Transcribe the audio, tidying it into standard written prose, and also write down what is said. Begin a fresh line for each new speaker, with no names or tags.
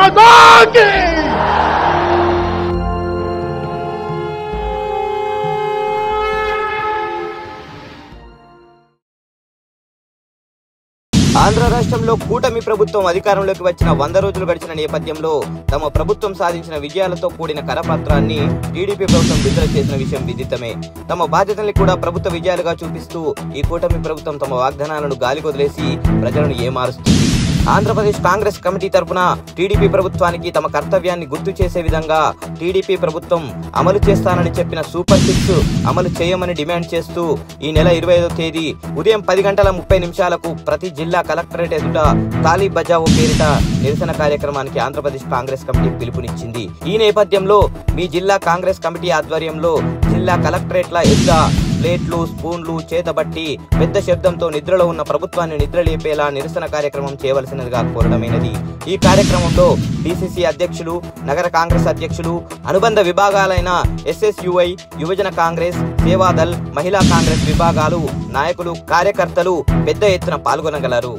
माता की।
ఆంధ్ర రాష్ట్రంలో కూటమి ప్రభుత్వం అధికారంలోకి వచ్చిన 100 రోజులు గడిచిన నేపథ్యంలో తమ ప్రభుత్వం సాధించిన విజయాలతో కూడిన కరపత్రాన్ని టీడీపీ ప్రభుత్వం విడుదల చేసిన విషయం విదితమే. తమ బాధ్యతల్ని కూడా ప్రభుత్వ విజయాలుగా చూపిస్తూ ఈ కూటమి ప్రభుత్వం తమ వాగ్దానాలను గాలికొదిలేసి ప్రజలను ఏమారుస్తుంది. ఆంధ్రప్రదేశ్ కాంగ్రెస్ కమిటీ తరపున టీడీపీ ప్రభుత్వానికి తమ కర్తవ్యాన్ని గుర్తు చేసే విధంగా టీడీపీ ప్రభుత్వం అమలు చేస్తానని చెప్పిన సూపర్ 6 అమలు చేయమని డిమాండ్ చేస్తూ ఈ నెల 25వ తేదీ ఉదయం 10:30 ప్రతి జిల్లా కలెక్టరేట్ ఎదుట తాలీ బజావో పేరిట నిరసన కార్యక్రమానికి ఆంధ్రప్రదేశ్ కాంగ్రెస్ కమిటీ పిలుపునిచ్చింది. ఈ నేపథ్యంలో మీ జిల్లా కాంగ్రెస్ కమిటీ ఆధ్వర్యంలో జిల్లా కలెక్టరేట్ల ఎదుట ప్లేట్లు, స్పూన్లు చేతబట్టి పెద్ద శబ్దంతో నిద్రలో ఉన్న ప్రభుత్వాన్ని నిద్రలేపేలా నిరసన కార్యక్రమం చేయవలసినదిగా కోరడమైనది. ఈ కార్యక్రమంలో డిసిసి అధ్యక్షులు, నగర కాంగ్రెస్ అధ్యక్షులు, అనుబంధ విభాగాలైన ఎస్ఎస్యుఐ, యువజన కాంగ్రెస్, సేవాదల్, మహిళా కాంగ్రెస్ విభాగాలు నాయకులు, కార్యకర్తలు పెద్ద ఎత్తున పాల్గొనగలరు.